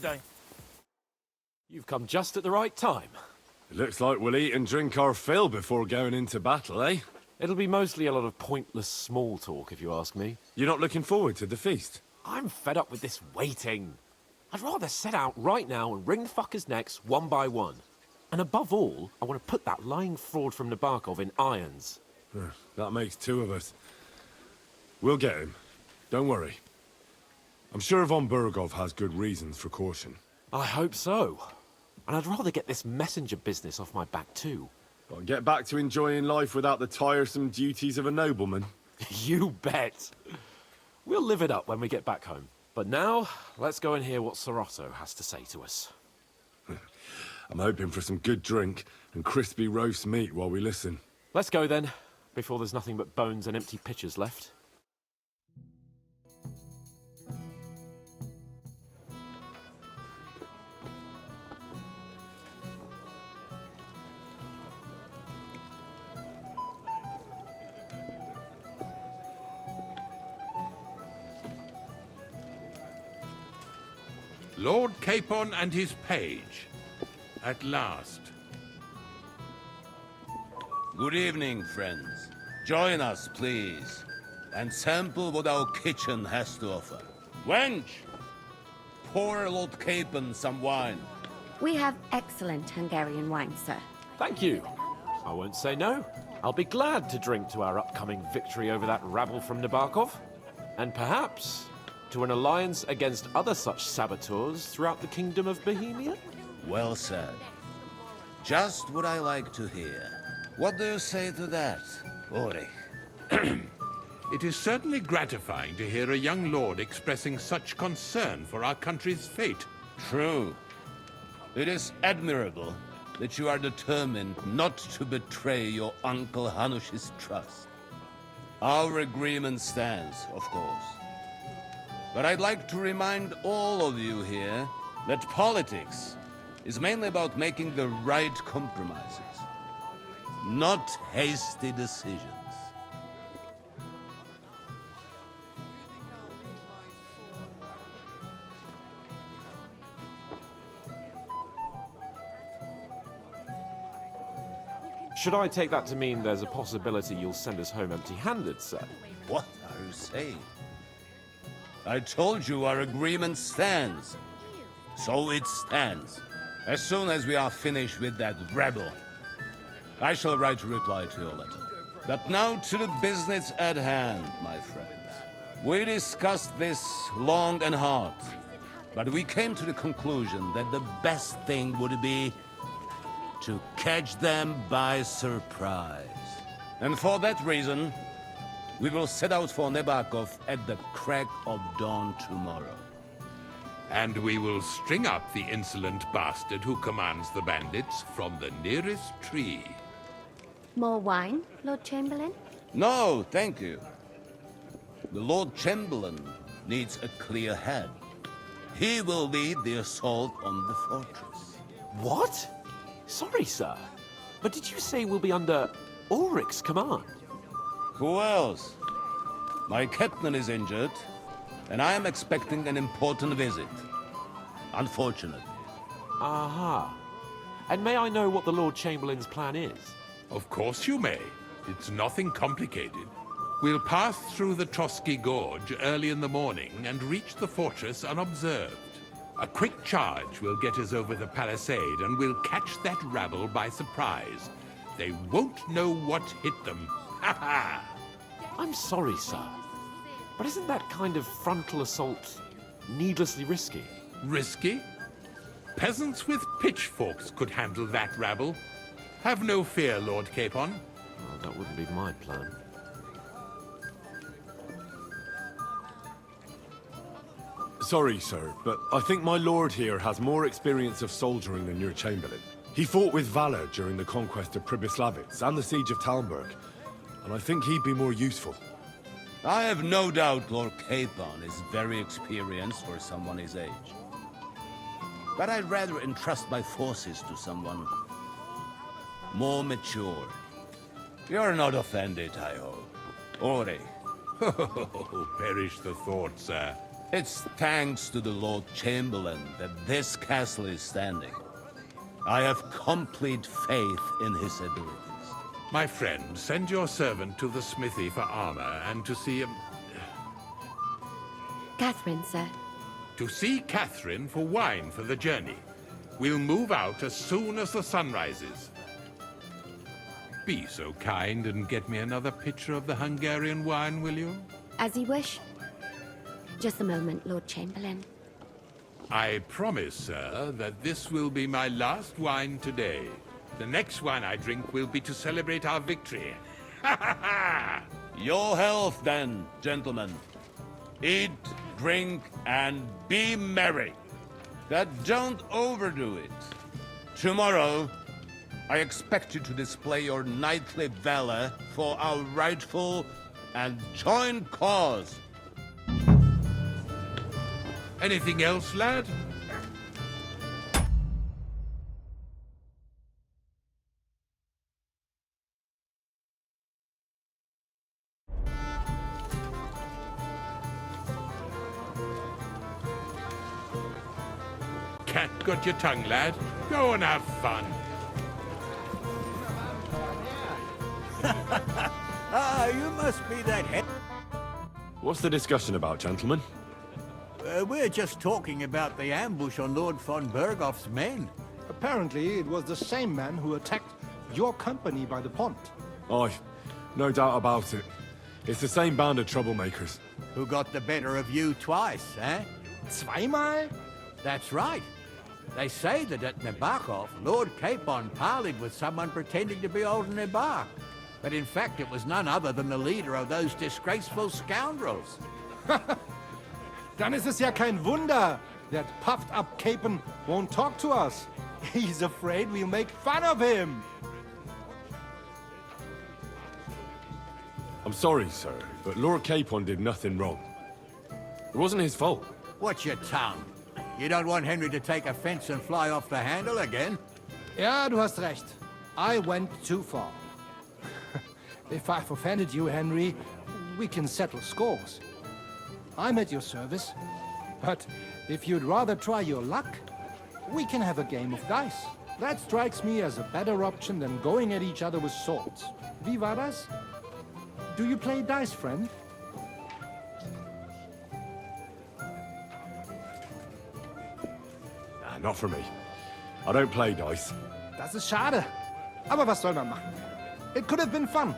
day. You've come just at the right time. It looks like we'll eat and drink our fill before going into battle, eh? It'll be mostly a lot of pointless small talk, if you ask me. You're not looking forward to the feast? I'm fed up with this waiting. I'd rather set out right now and wring fuckers' necks one by one. And above all, I want to put that lying fraud from Nebakov in irons. That makes two of us. We'll get him. Don't worry. I'm sure Von Burgov has good reasons for caution. I hope so. And I'd rather get this messenger business off my back too. Got to get back to enjoying life without the tiresome duties of a nobleman. You bet. We'll live it up when we get back home. But now, let's go and hear what Sorotto has to say to us. I'm hoping for some good drink and crispy roast meat while we listen. Let's go then, before there's nothing but bones and empty pitchers left. Lord Capon and his page. At last. Good evening, friends. Join us, please, and sample what our kitchen has to offer. Wench, pour Lord Capon some wine. We have excellent Hungarian wine, sir. Thank you. I won't say no. I'll be glad to drink to our upcoming victory over that rabble from Nebakov. And perhaps to an alliance against other such saboteurs throughout the Kingdom of Bohemia? Well said. Just what I like to hear. What do you say to that, Ulrich? It is certainly gratifying to hear a young lord expressing such concern for our country's fate. True. It is admirable that you are determined not to betray your Uncle Hanush's trust. Our agreement stands, of course. But I'd like to remind all of you here that politics is mainly about making the right compromises, not hasty decisions. Should I take that to mean there's a possibility you'll send us home empty-handed, sir? What are you saying? I told you our agreement stands. So it stands. As soon as we are finished with that rebel, I shall write a reply to your letter. But now to the business at hand, my friends. We discussed this long and hard, but we came to the conclusion that the best thing would be to catch them by surprise. And for that reason, we will set out for Nebakov at the crack of dawn tomorrow. And we will string up the insolent bastard who commands the bandits from the nearest tree. More wine, Lord Chamberlain? No, thank you. The Lord Chamberlain needs a clear head. He will lead the assault on the fortress. What? Sorry, sir. But did you say we'll be under Ulrich's command? Who else? My captain is injured, and I am expecting an important visit. Unfortunately. Aha. And may I know what the Lord Chamberlain's plan is? Of course you may. It's nothing complicated. We'll pass through the Trotsky Gorge early in the morning and reach the fortress unobserved. A quick charge will get us over the palisade, and we'll catch that rabble by surprise. They won't know what hit them. Ha ha! I'm sorry, sir. But isn't that kind of frontal assault needlessly risky? Risky? Peasants with pitchforks could handle that rabble. Have no fear, Lord Capon. Well, that wouldn't be my plan. Sorry, sir, but I think my lord here has more experience of soldiering than your Chamberlain. He fought with valor during the conquest of Pribyslavitz and the siege of Talmberg, and I think he'd be more useful. I have no doubt Lord Capon is very experienced for someone his age. But I'd rather entrust my forces to someone more mature. You're not offended, I hope. Ulrich. Oh, perish the thought, sir. It's thanks to the Lord Chamberlain that this castle is standing. I have complete faith in his abilities. My friend, send your servant to the smithy for armor and to see Catherine, sir. to see Catherine for wine for the journey. We'll move out as soon as the sun rises. Be so kind and get me another pitcher of the Hungarian wine, will you? As you wish. Just a moment, Lord Chamberlain. I promise, sir, that this will be my last wine today. The next wine I drink will be to celebrate our victory. Ha ha ha! Your health, then, gentlemen. Eat, drink, and be merry. But don't overdo it. Tomorrow, I expect you to display your knightly valor for our rightful and joint cause. Anything else, lad? Cat got your tongue, lad. Go and have fun. Ah, you must be that head. What's the discussion about, gentlemen? We're just talking about the ambush on Lord von Bergoff's men. Apparently, it was the same man who attacked your company by the pond. Aye, no doubt about it. It's the same band of troublemakers. Who got the better of you twice, eh? Zweimal? That's right. They say that at Nebakov, Lord Capon parleyed with someone pretending to be old Nebar. But in fact, it was none other than the leader of those disgraceful scoundrels. Dann ist es ja kein Wunder that puffed-up Capon won't talk to us. He's afraid we'll make fun of him. I'm sorry, sir, but Lord Capon did nothing wrong. It wasn't his fault. Watch your tongue. You don't want Henry to take offense and fly off the handle again? Ja, du hast recht. I went too far. If I've offended you, Henry, we can settle scores. I'm at your service. But if you'd rather try your luck, we can have a game of dice. That strikes me as a better option than going at each other with swords. Wie war das? Do you play dice, friend? Nah, not for me. I don't play dice. Das ist schade. Aber was soll man machen? It could have been fun.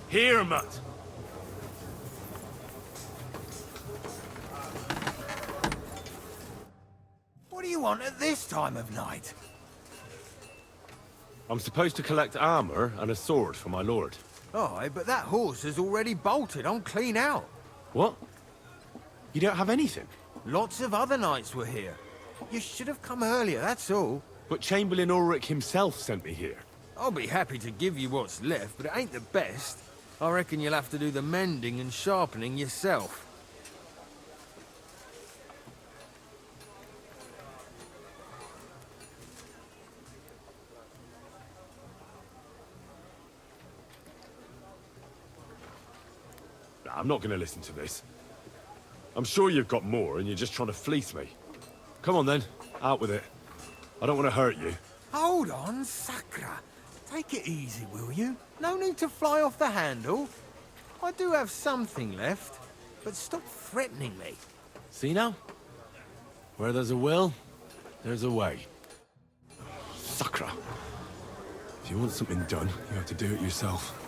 Here, Mutt. What do you want at this time of night? I'm supposed to collect armor and a sword for my lord. Aye, but that horse has already bolted. I'm clean out. What? You don't have anything? Lots of other knights were here. You should have come earlier, that's all. But Chamberlain Ulrich himself sent me here. I'll be happy to give you what's left, but it ain't the best. I reckon you'll have to do the mending and sharpening yourself. Nah, I'm not going to listen to this. I'm sure you've got more and you're just trying to fleece me. Come on then, out with it. I don't want to hurt you. Hold on, Sakra. Take it easy, will you? No need to fly off the handle. I do have something left, but stop threatening me. See now? Where there's a will, there's a way. Sakra. If you want something done, you have to do it yourself.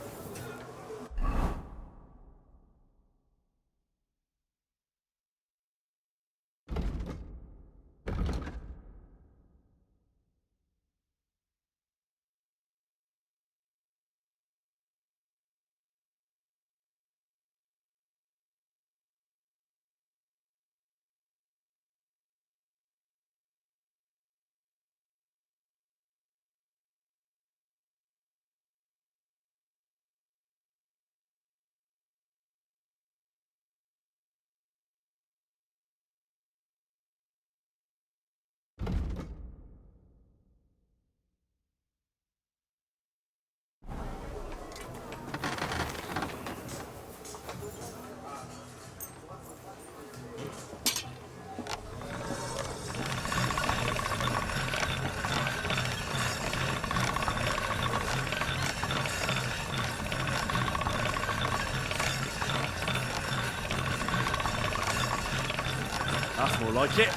That's more like it.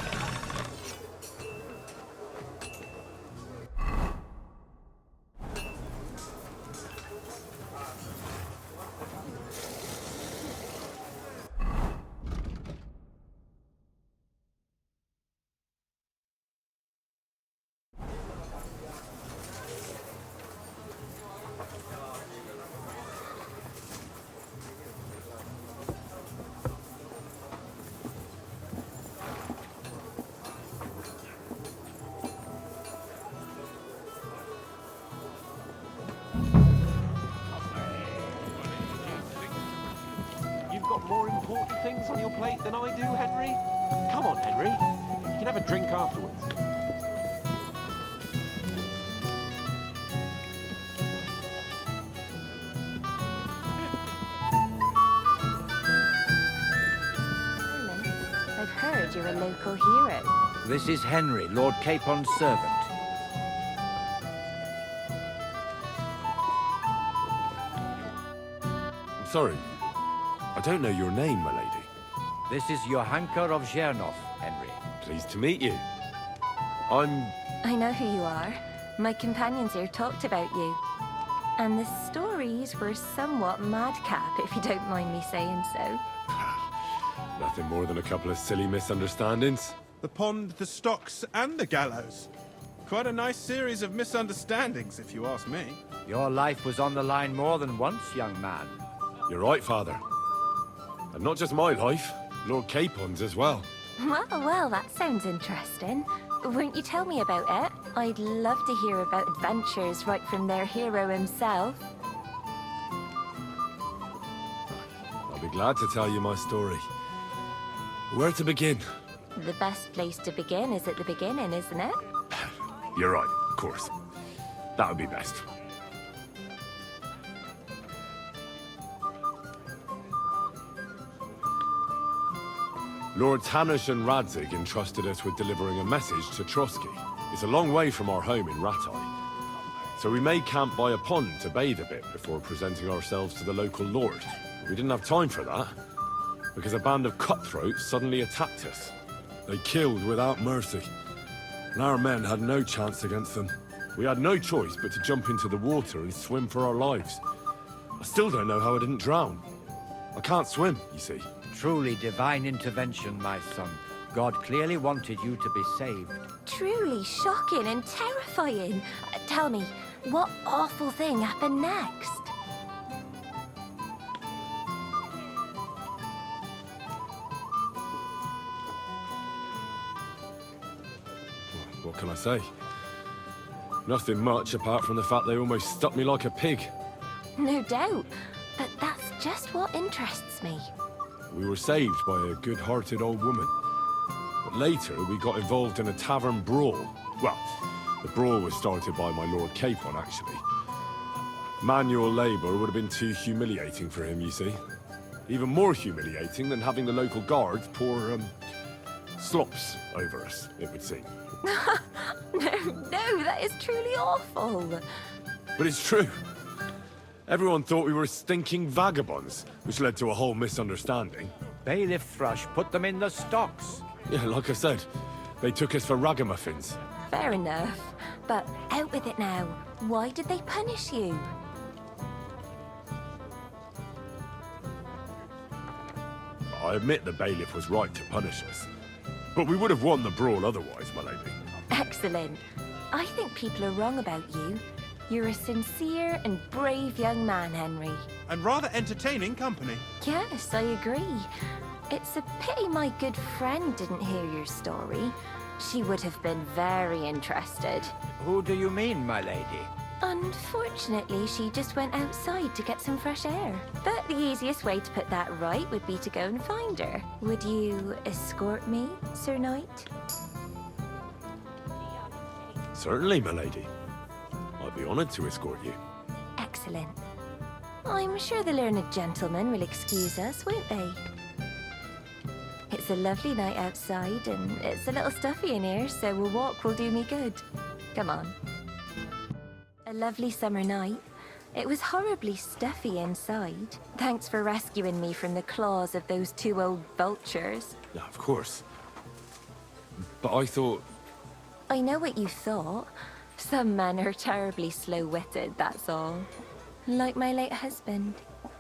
You've got more important things on your plate than I do, Henry. Come on, Henry. You can have a drink afterwards. I've heard you're a local hero. This is Henry, Lord Capon's servant. I'm sorry. I don't know your name, my lady. This is Johanka of Zhernov, Henry. Pleased to meet you. I'm... I know who you are. My companions here talked about you. And the stories were somewhat madcap, if you don't mind me saying so. nothing more than a couple of silly misunderstandings. The pond, the stocks, and the gallows. Quite a nice series of misunderstandings, if you ask me. Your life was on the line more than once, young man. You're right, Father. And not just my life, Lord Capon's as well. Well, that sounds interesting. Won't you tell me about it? I'd love to hear about adventures right from their hero himself. I'll be glad to tell you my story. Where to begin? The best place to begin is at the beginning, isn't it? You're right, of course. That would be best. Lords Hanush and Radzig entrusted us with delivering a message to Trotsky. It's a long way from our home in Ratai. So we made camp by a pond to bathe a bit before presenting ourselves to the local lord. We didn't have time for that, because a band of cutthroats suddenly attacked us. They killed without mercy, and our men had no chance against them. We had no choice but to jump into the water and swim for our lives. I still don't know how I didn't drown. I can't swim, you see. Truly divine intervention, my son. God clearly wanted you to be saved. Truly shocking and terrifying. Tell me, what awful thing happened next? What can I say? Nothing much apart from the fact they almost stuck me like a pig. No doubt, but that's just what interests me. We were saved by a good-hearted old woman. But later, we got involved in a tavern brawl. Well, the brawl was started by my Lord Capon, actually. Manual labor would have been too humiliating for him, you see. Even more humiliating than having the local guards pour, slops over us, it would seem. No, that is truly awful. But it's true. Everyone thought we were stinking vagabonds, which led to a whole misunderstanding. Bailiff Thrush put them in the stocks. Yeah, like I said, they took us for ragamuffins. Fair enough, but out with it now. Why did they punish you? I admit the bailiff was right to punish us. But we would have won the brawl otherwise, my lady. Excellent. I think people are wrong about you. You're a sincere and brave young man, Henry. And rather entertaining company. Yes, I agree. It's a pity my good friend didn't hear your story. She would have been very interested. Who do you mean, my lady? Unfortunately, she just went outside to get some fresh air. But the easiest way to put that right would be to go and find her. Would you escort me, Sir Knight? Certainly, my lady. I'd be honored to escort you. Excellent. I'm sure the learned gentlemen will excuse us, won't they? It's a lovely night outside, and it's a little stuffy in here, so a walk will do me good. Come on. A lovely summer night. It was horribly stuffy inside. Thanks for rescuing me from the claws of those two old vultures. Yeah, of course. But I thought... I know what you thought. Some men are terribly slow-witted, that's all. Like my late husband.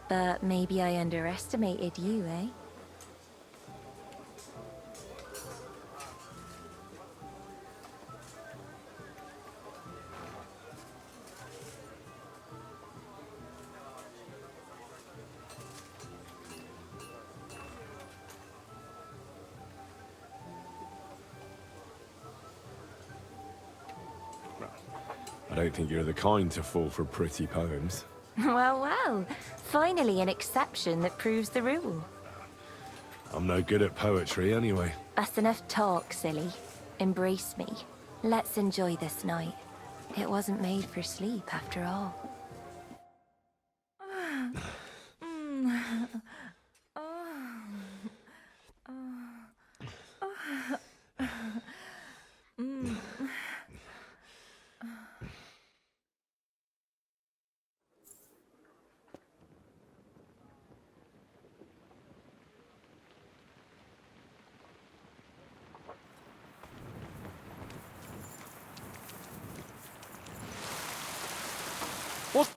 But maybe I underestimated you, eh? I don't think you're the kind to fall for pretty poems. Well, well. Finally an exception that proves the rule. I'm no good at poetry anyway. That's enough talk, silly. Embrace me. Let's enjoy this night. It wasn't made for sleep, after all. What?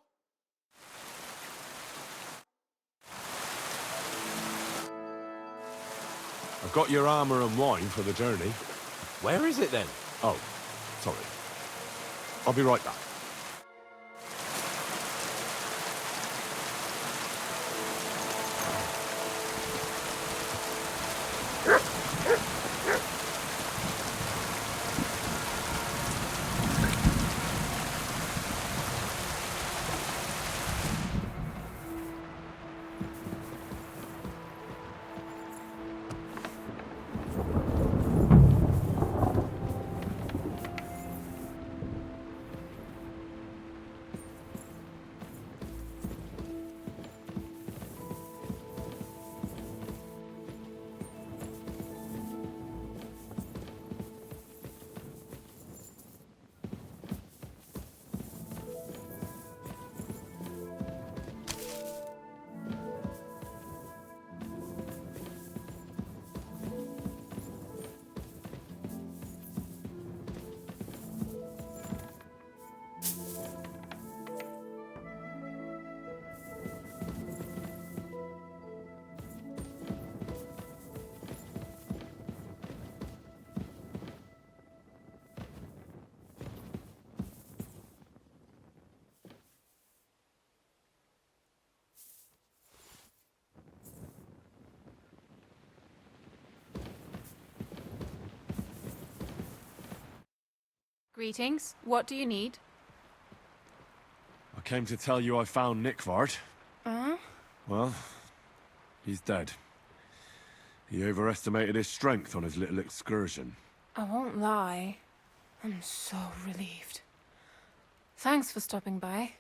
I've got your armor and wine for the journey. Where is it then? Oh, sorry. I'll be right back. Greetings. What do you need? I came to tell you I found Nikvard. Well, he's dead. He overestimated his strength on his little excursion. I won't lie. I'm so relieved. Thanks for stopping by.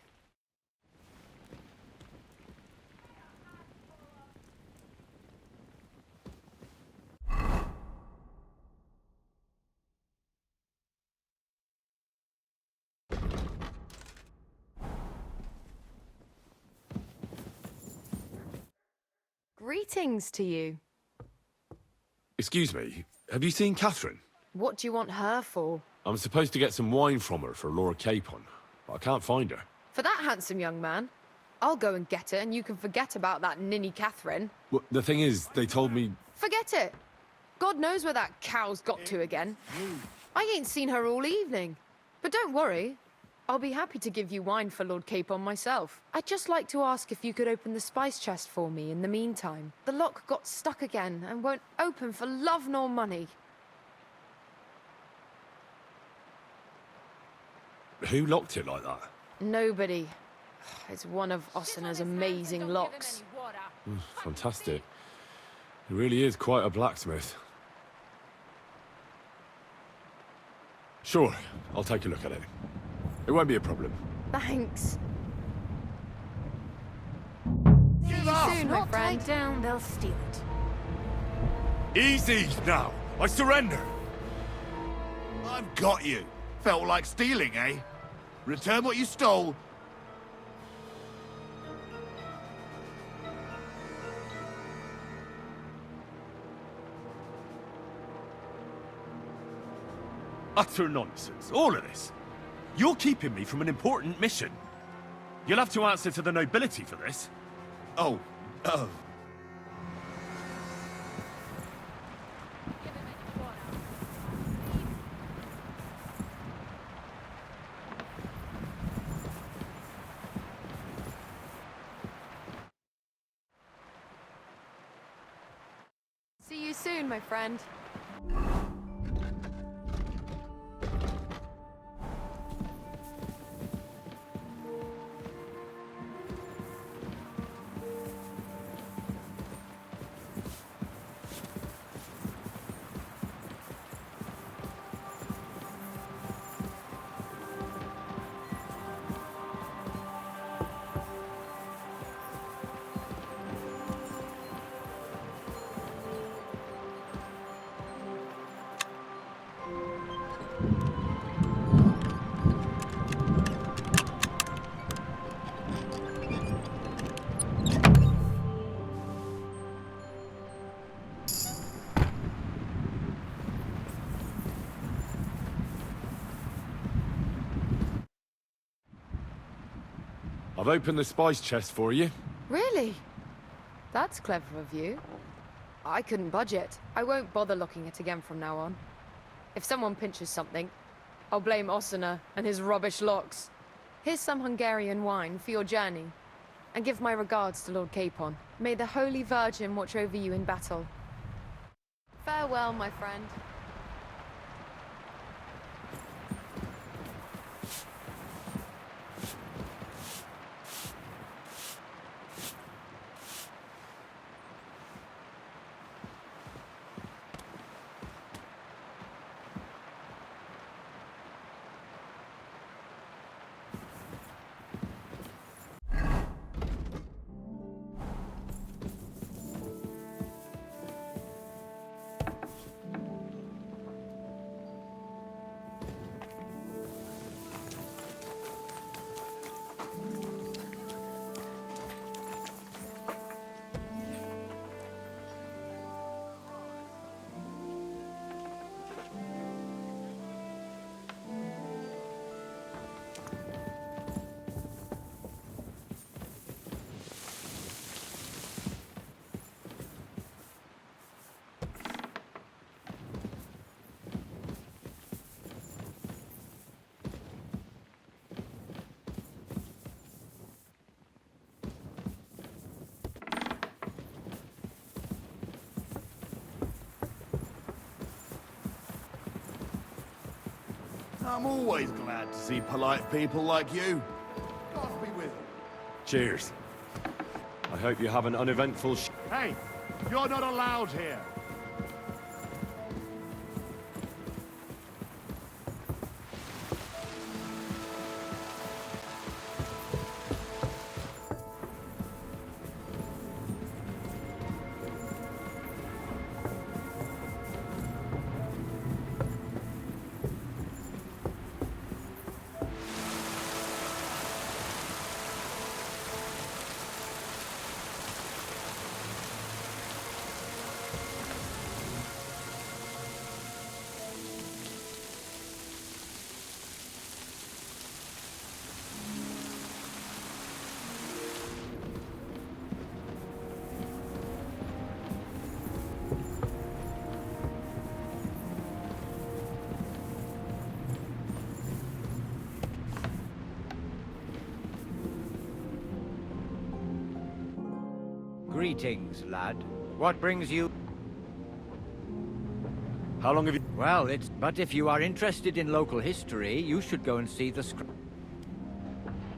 Greetings to you. Excuse me, have you seen Catherine? What do you want her for? I'm supposed to get some wine from her for Lord Capon, but I can't find her. For that handsome young man? I'll go and get it, and you can forget about that ninny Catherine. Well, the thing is, they told me... Forget it! God knows where that cow's got to again. I ain't seen her all evening. But don't worry. I'll be happy to give you wine for Lord Capon myself. I'd just like to ask if you could open the spice chest for me in the meantime. The lock got stuck again and won't open for love nor money. Who locked it like that? Nobody. It's one of Ossina's amazing locks. Fantastic. He really is quite a blacksmith. Sure, I'll take a look at it. It won't be a problem. Thanks. Soon, my friend. Tied down, they'll steal it. Easy now! I surrender! I've got you. Felt like stealing, eh? Return what you stole. Utter nonsense, all of this. You're keeping me from an important mission. You'll have to answer to the nobility for this. Oh, See you soon, my friend. I've opened the spice chest for you. Really? That's clever of you. I couldn't budget. I won't bother locking it again from now on. If someone pinches something, I'll blame Osina and his rubbish locks. Here's some Hungarian wine for your journey. And give my regards to Lord Capon. May the Holy Virgin watch over you in battle. Farewell, my friend. I'm always glad to see polite people like you. God be with you. Cheers. I hope you have an uneventful Hey, you're not allowed here. Greetings, lad. What brings you? How long have you... Well, it's... But if you are interested in local history, you should go and see the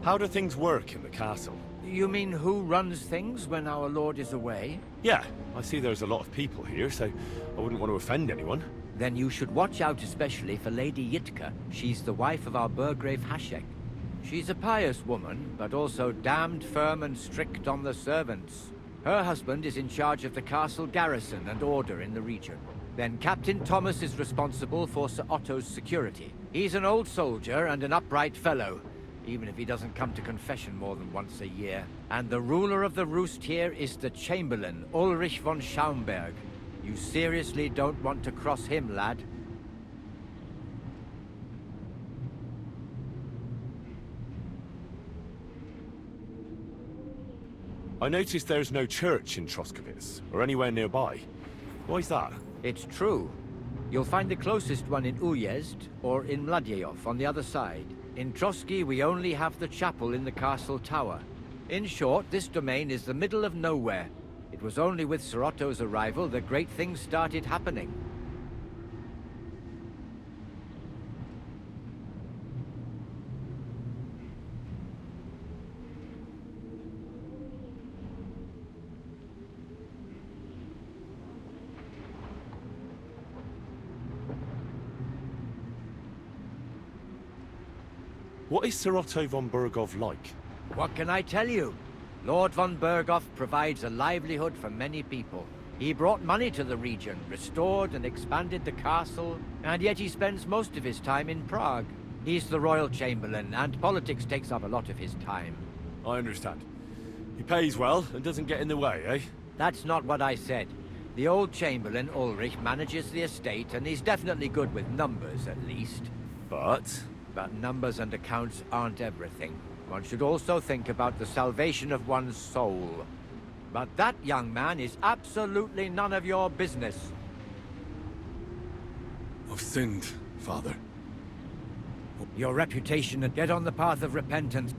How do things work in the castle? You mean who runs things when our lord is away? Yeah, I see there's a lot of people here, so I wouldn't want to offend anyone. Then you should watch out especially for Lady Yitka. She's the wife of our Burgrave Hashek. She's a pious woman, but also damned firm and strict on the servants. Her husband is in charge of the castle garrison and order in the region. Then Captain Thomas is responsible for Sir Otto's security. He's an old soldier and an upright fellow, even if he doesn't come to confession more than once a year. And the ruler of the roost here is the Chamberlain, Ulrich von Schaumburg. You seriously don't want to cross him, lad? I noticed there's no church in Troskovitz, or anywhere nearby. Why's that? It's true. You'll find the closest one in Uyezd, or in Mladyeyov on the other side. In Trotsky, we only have the chapel in the castle tower. In short, this domain is the middle of nowhere. It was only with Sorotto's arrival that great things started happening. What is Sorotto von Burgov like? What can I tell you? Lord von Burgov provides a livelihood for many people. He brought money to the region, restored and expanded the castle, and yet he spends most of his time in Prague. He's the royal chamberlain, and politics takes up a lot of his time. I understand. He pays well and doesn't get in the way, eh? That's not what I said. The old chamberlain, Ulrich, manages the estate, and he's definitely good with numbers, at least. But numbers and accounts aren't everything. One should also think about the salvation of one's soul. But that young man is absolutely none of your business. I've sinned, Father. Your reputation, and get on the path of repentance.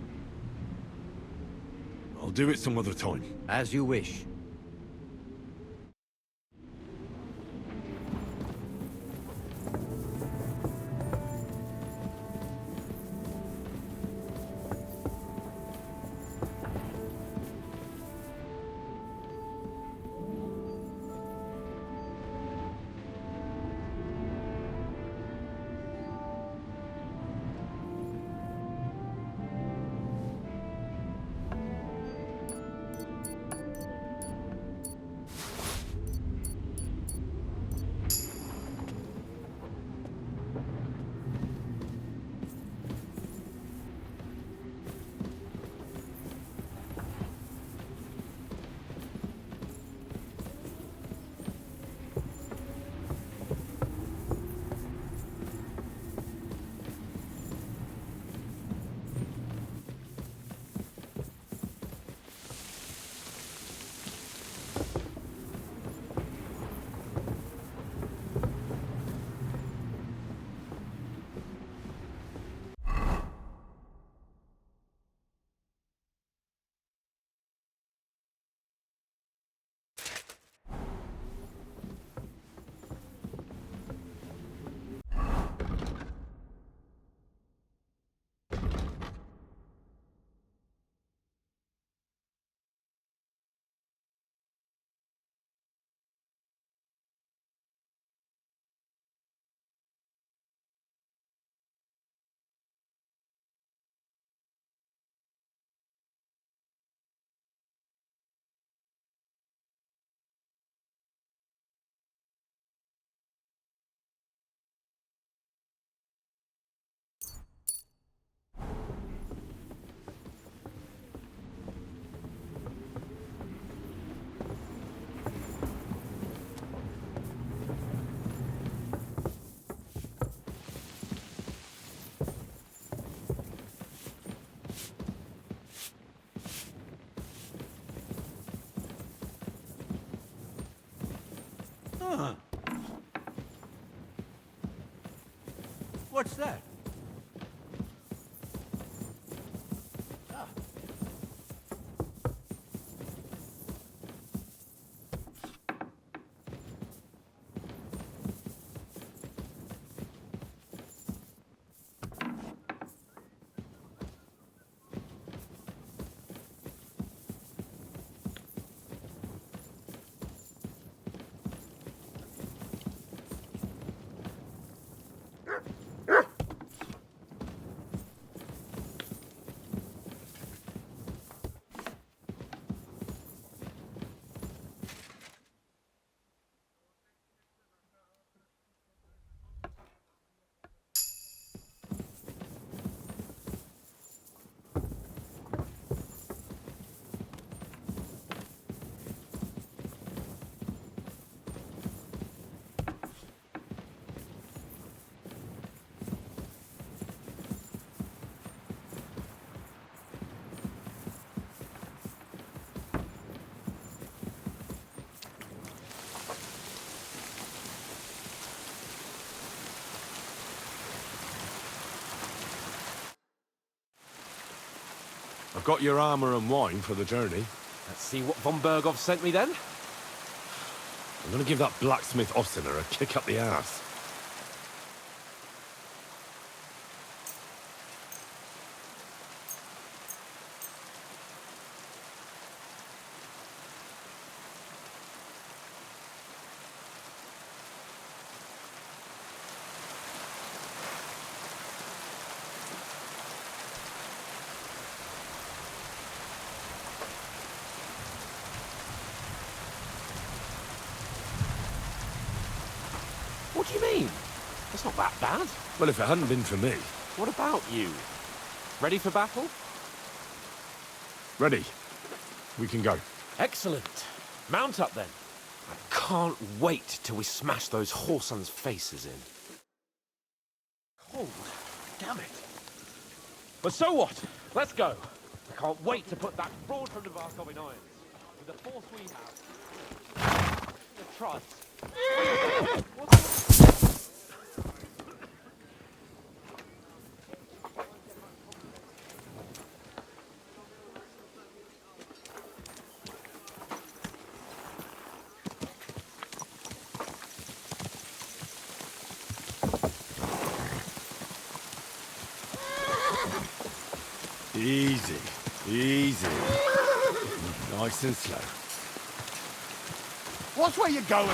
I'll do it some other time. As you wish. Huh. What's that? I've got your armor and wine for the journey. Let's see what von Bergov sent me then. I'm gonna give that blacksmith Ossiner a kick up the ass. What do you mean? It's not that bad. Well, if it hadn't been for me. What about you? Ready for battle? Ready. We can go. Excellent. Mount up then. I can't wait till we smash those whoresons' faces in. Cold. Damn it. But so what? Let's go. I can't wait to put that fraud from Nebakov in irons. With the force we have. The trust. Easy, easy. Nice and slow. Watch where you're going.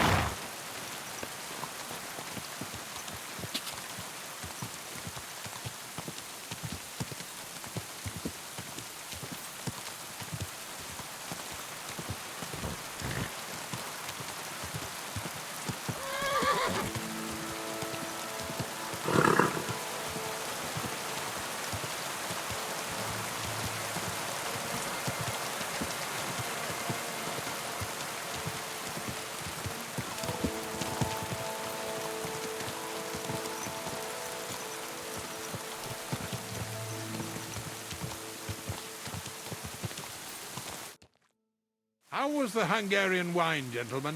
How was the Hungarian wine, gentlemen?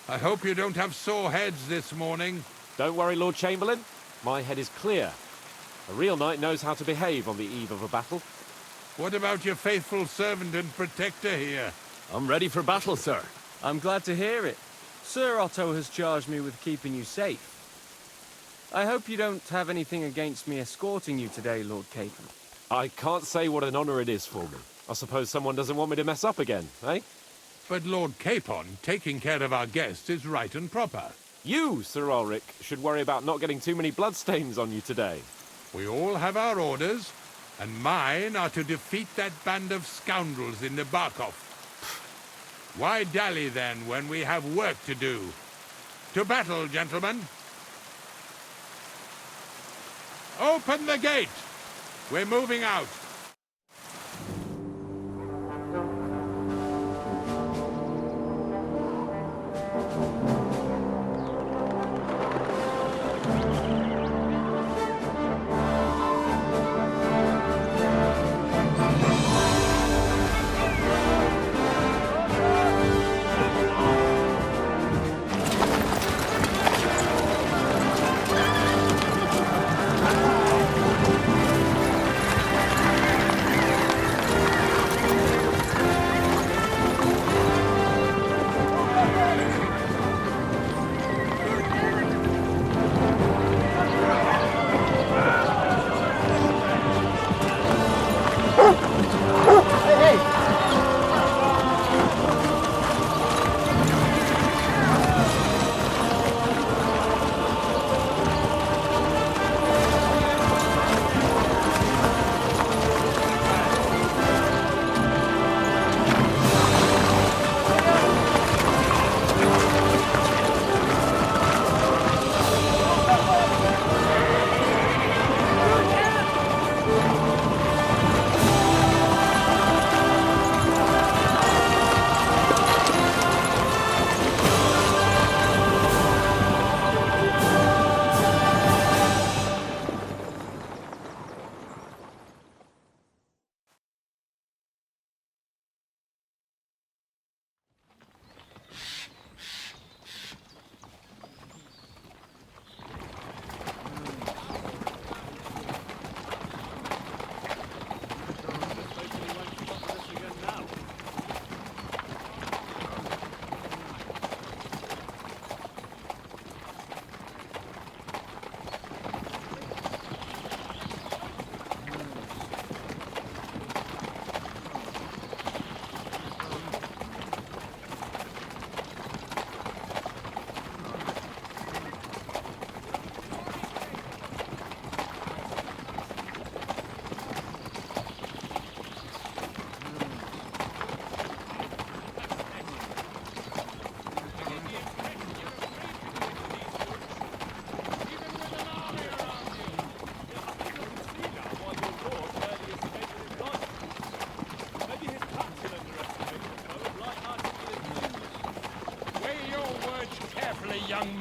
I hope you don't have sore heads this morning. Don't worry, Lord Chamberlain. My head is clear. A real knight knows how to behave on the eve of a battle. What about your faithful servant and protector here? I'm ready for battle, sir. I'm glad to hear it. Sir Otto has charged me with keeping you safe. I hope you don't have anything against me escorting you today, Lord Capon. I can't say what an honor it is for me. I suppose someone doesn't want me to mess up again, eh? But Lord Capon, taking care of our guests is right and proper. You, Sir Ulrich, should worry about not getting too many bloodstains on you today. We all have our orders, and mine are to defeat that band of scoundrels in Nebakov. Why dally then when we have work to do? To battle, gentlemen! Open the gate! We're moving out.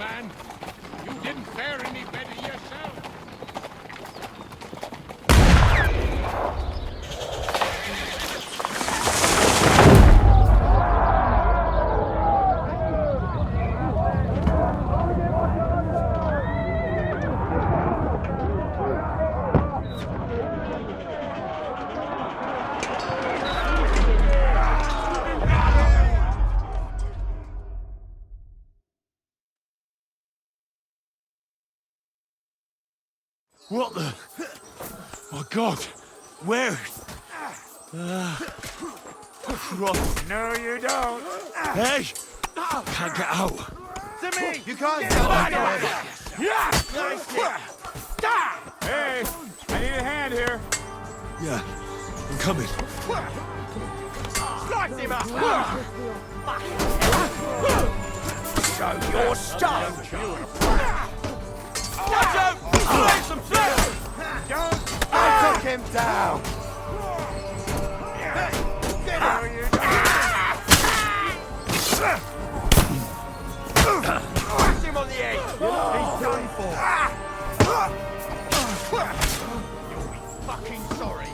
man. You didn't fare any better yourself. What the? Oh, God. Where? Christ. No, you don't. Hey! Can't get out. To me! You can't get out. Hey, I need a hand here. Yeah, I'm coming. Slice him up! Show your stuff! Watch out! Play some sense! Don't! I took him down! Get out! Smash him on the head! He's done for! You'll be fucking sorry!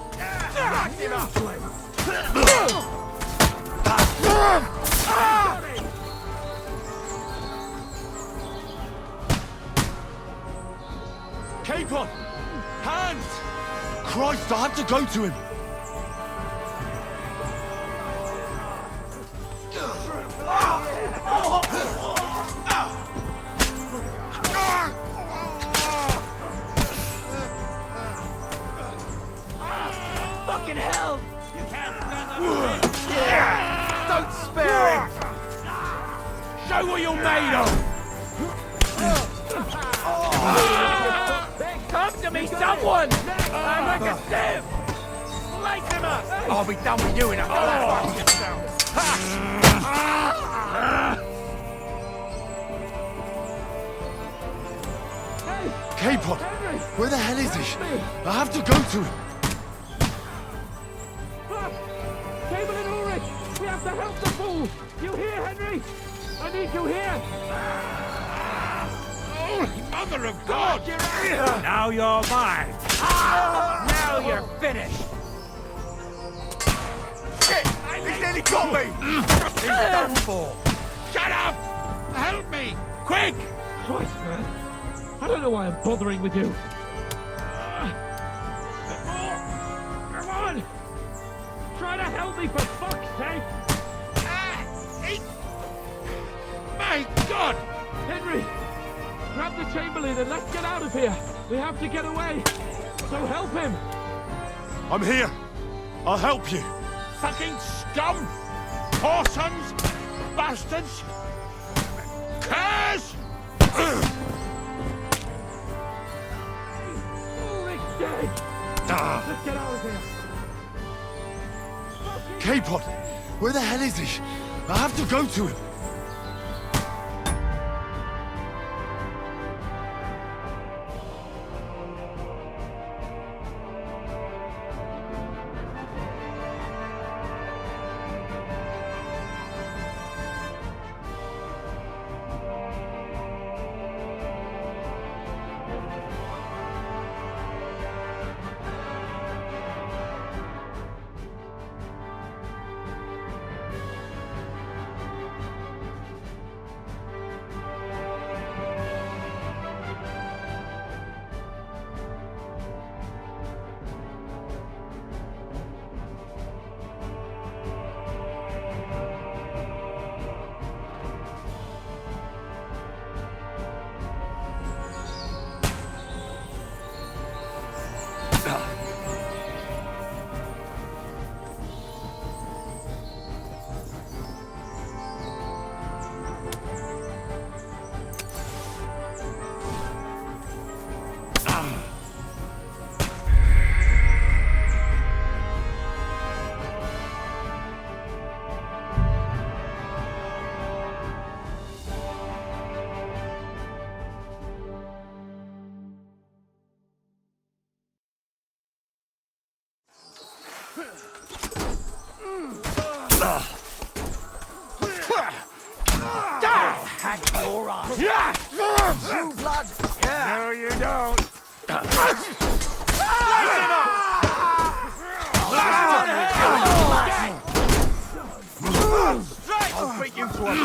Smash him up! Capon! Hands! Christ, I have to go to him! Fucking hell! You can't stand up! Don't spare him! Show what you're made of! Come to me, someone! I'm like a sieve! Light him up! I'll be done with you in a minute! Capon! Where the hell is he? I have to go to him! Cable and Ulrich! We have to help the fool! You hear, Henry? I need you here! Holy Mother of God! Now you're mine! Now you're finished! Shit! He's nearly got me! He's done for! Shut up! Help me! Quick! Christ, man. I don't know why I'm bothering with you. Come on! Try to help me, for fuck's sake! My God! Henry! Grab the Chamberlain and let's get out of here! We have to get away! So help him! I'm here! I'll help you! Fucking scum! Whoresons! Bastards! Curs! Ulrich's dead! Let's get out of here! Capon! Where the hell is he? I have to go to him! Had your eye! No, you don't. I'll beat you to a... We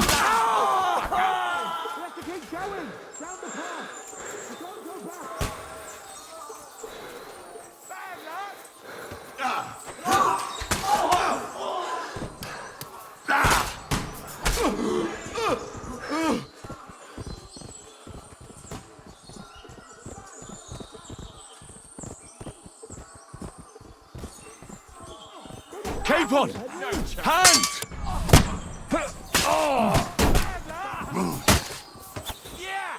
have to keep going! Down the path! We can't go back! Capon! Hands! Yeah!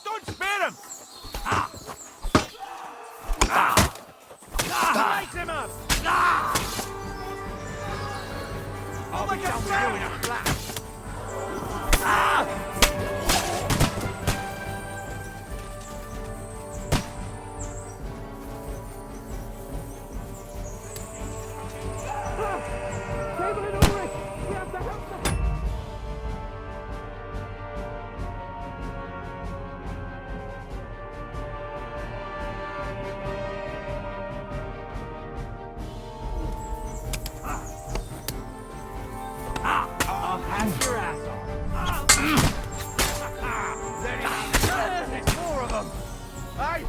Don't spare him! Light him up! I'll be done with you in a flash! I'll hack your ass off. There's more of them. Hey!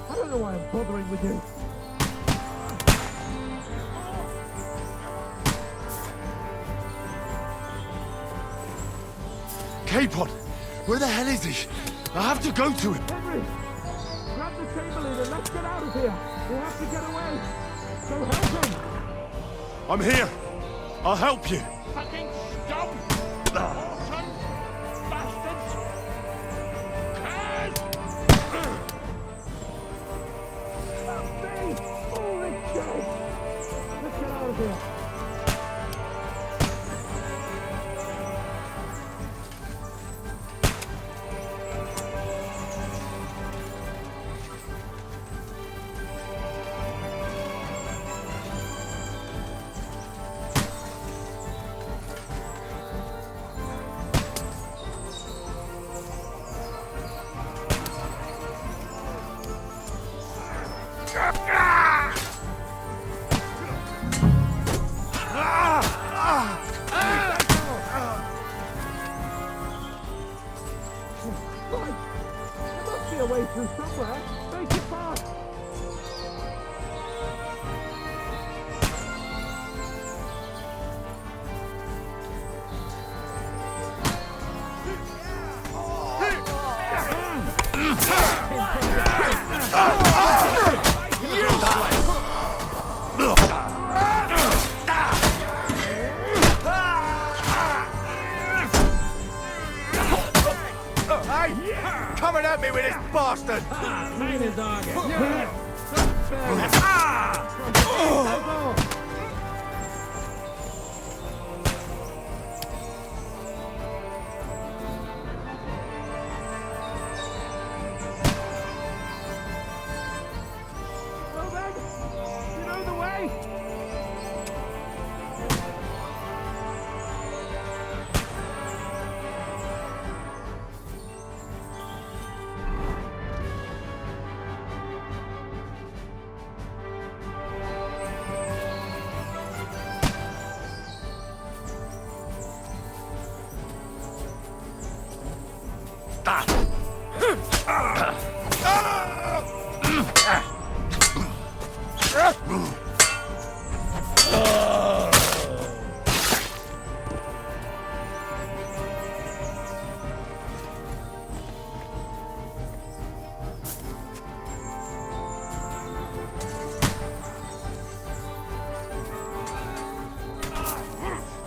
I don't know why I'm bothering with you. Capon! Where the hell is he? I have to go to him. Henry! Grab the Chamberlain and let's get out of here! We have to get away! So help him! I'm here. I'll help you. Fucking stop! Orphan! Bastards! Cad! Holy shit! Let's get out of here! A way through somewhere. Make it fast. Coming at me with this bastard! Clean his target. Well then, you know the way?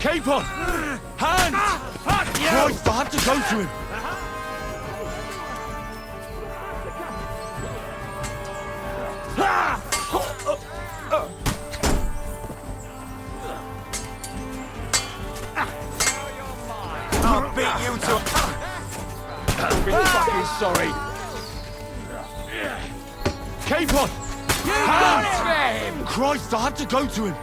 Capon! Hands! Fuck you! Christ, I have to go to him. I'll beat you to... I'll be fucking sorry. Capon! Hands! Got him! Christ, I have to go to him.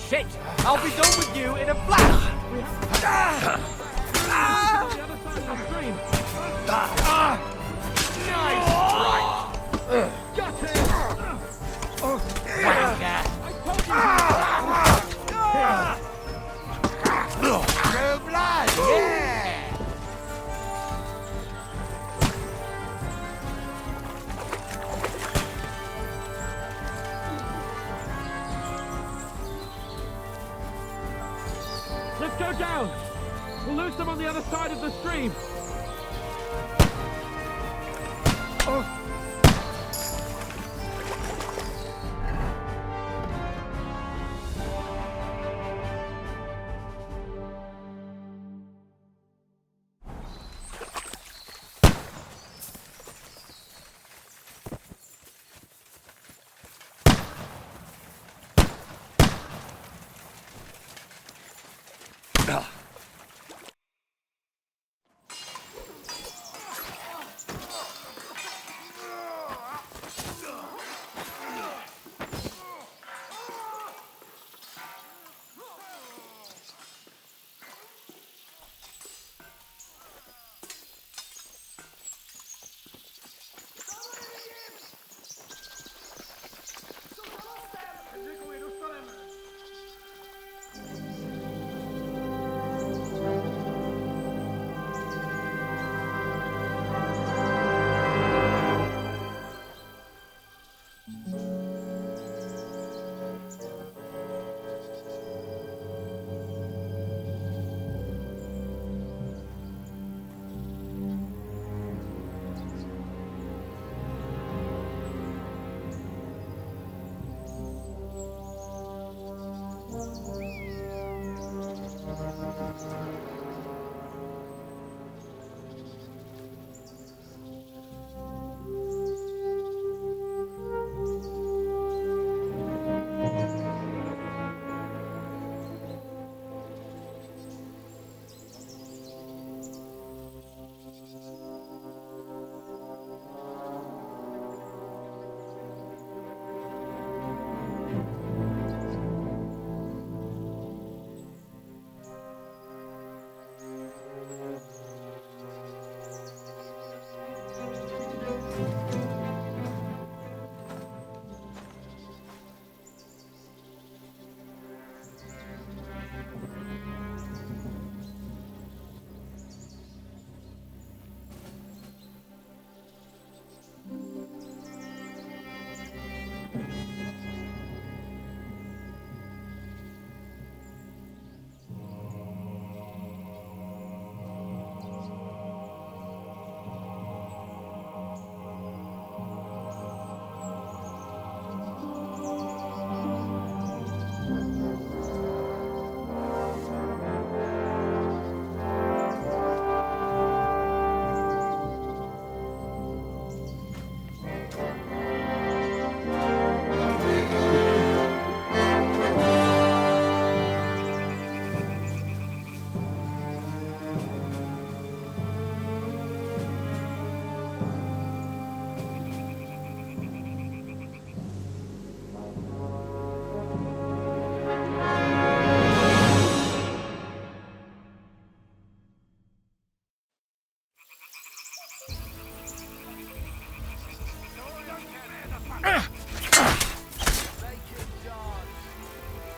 shit! I'll be done with you in a flash! Nice strike! Got him! True blood, yeah! Let's go down! We'll lose them on the other side of the stream!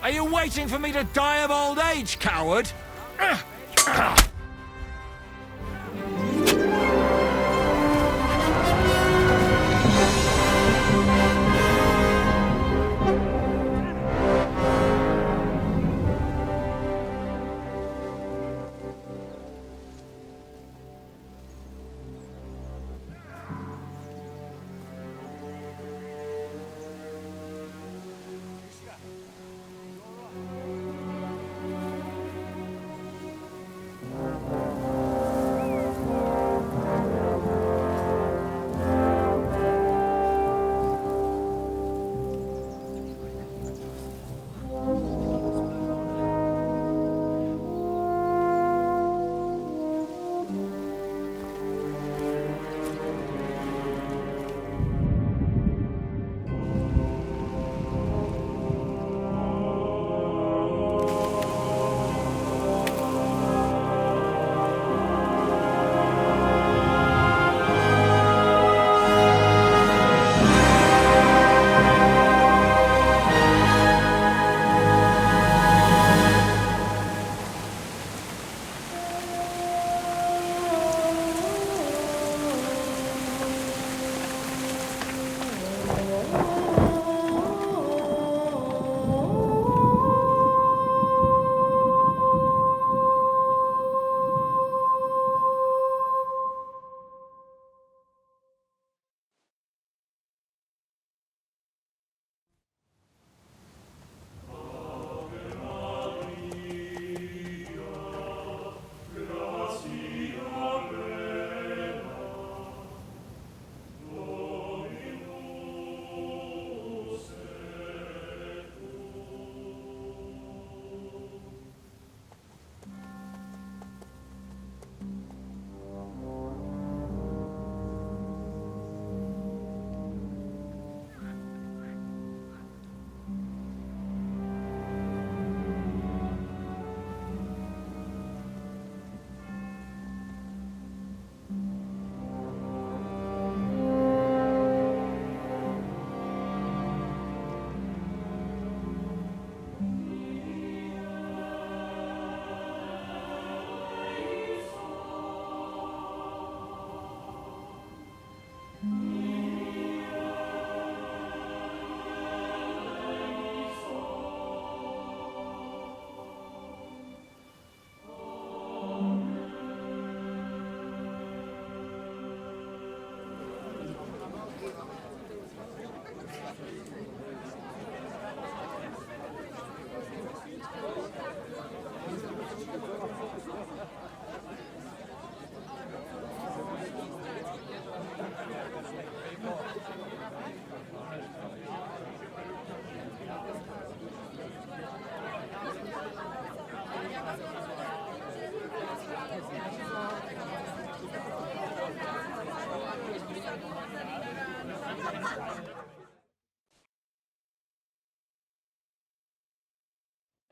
Are you waiting for me to die of old age, coward?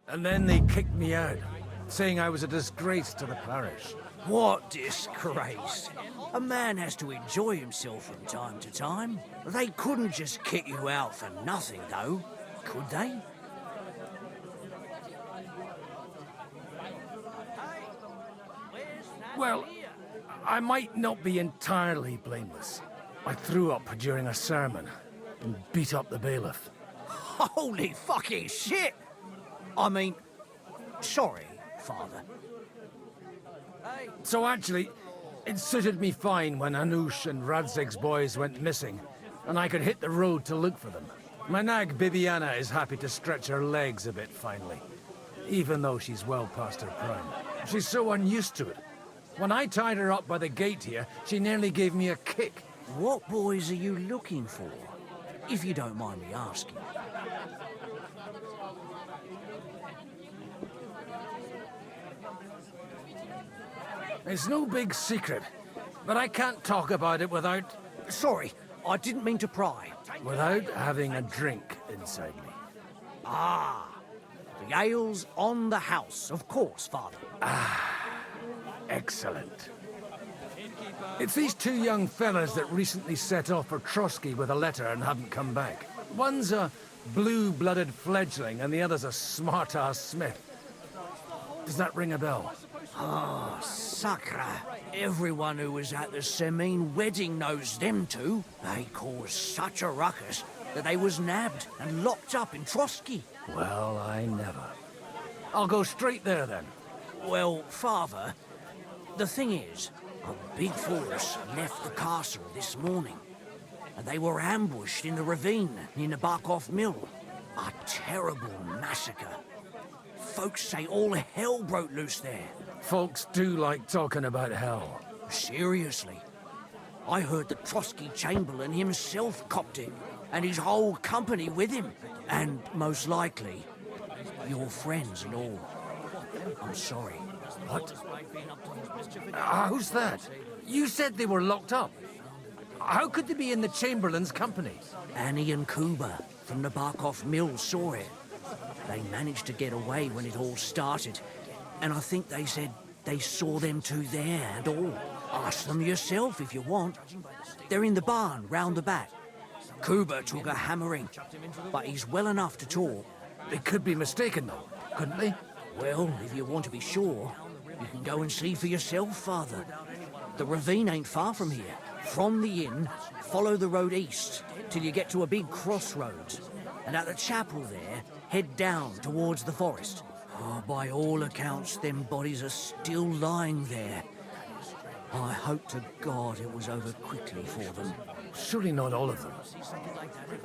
And then they kicked me out, saying I was a disgrace to the parish. What disgrace? A man has to enjoy himself from time to time. They couldn't just kick you out for nothing, though, could they? Well, I might not be entirely blameless. I threw up during a sermon and beat up the bailiff. Holy fucking shit! I mean, sorry, Father. So actually, it suited me fine when Anush and Radzig's boys went missing, and I could hit the road to look for them. My nag Bibiana is happy to stretch her legs a bit finally, even though she's well past her prime. She's so unused to it. When I tied her up by the gate here, she nearly gave me a kick. What boys are you looking for, if you don't mind me asking? It's no big secret, but I can't talk about it without... Sorry, I didn't mean to pry. Without having a drink inside me. Ah, the ale's on the house, of course, Father. Excellent. It's these two young fellas that recently set off for Trotsky with a letter and haven't come back. One's a blue-blooded fledgling and the other's a smart-ass smith. Does that ring a bell? Ah, Sakra. Everyone who was at the Semine wedding knows them two. They caused such a ruckus that they was nabbed and locked up in Trotsky. Well, I never. I'll go straight there then. Well, Father, the thing is, a big force left the castle this morning, and they were ambushed in the ravine near Nebakov Mill. A terrible massacre. Folks say all hell broke loose there. Folks do like talking about hell. Seriously. I heard the Trotsky Chamberlain himself copped it, and his whole company with him. And most likely, your friends and all. I'm sorry. What? How's that? You said they were locked up. How could they be in the Chamberlain's company? Annie and Kuba from the Nebakov Mill saw it. They managed to get away when it all started, and I think they said they saw them two there and all. Ask them yourself if you want. They're in the barn round the back. Kuba took a hammering, but he's well enough to talk. They could be mistaken, though, couldn't they? Well, if you want to be sure, you can go and see for yourself, Father. The ravine ain't far from here. From the inn, follow the road east till you get to a big crossroads. And at the chapel there, head down towards the forest. Oh, by all accounts, them bodies are still lying there. I hope to God it was over quickly for them. Surely not all of them.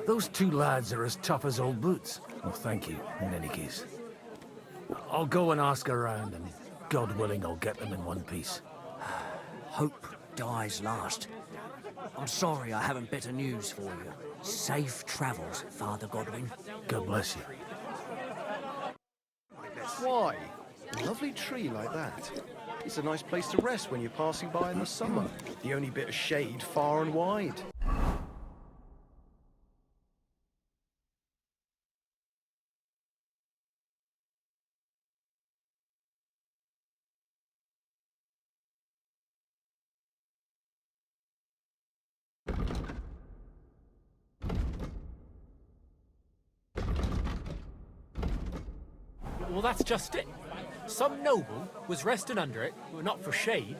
Those two lads are as tough as old boots. Well, thank you, in any case. I'll go and ask around, and God willing, I'll get them in one piece. Hope dies last. I'm sorry I haven't better news for you. Safe travels, Father Godwin. God bless you. Why? A lovely tree like that. It's a nice place to rest when you're passing by in the summer. The only bit of shade far and wide. Well, that's just it. Some noble was resting under it, but not for shade,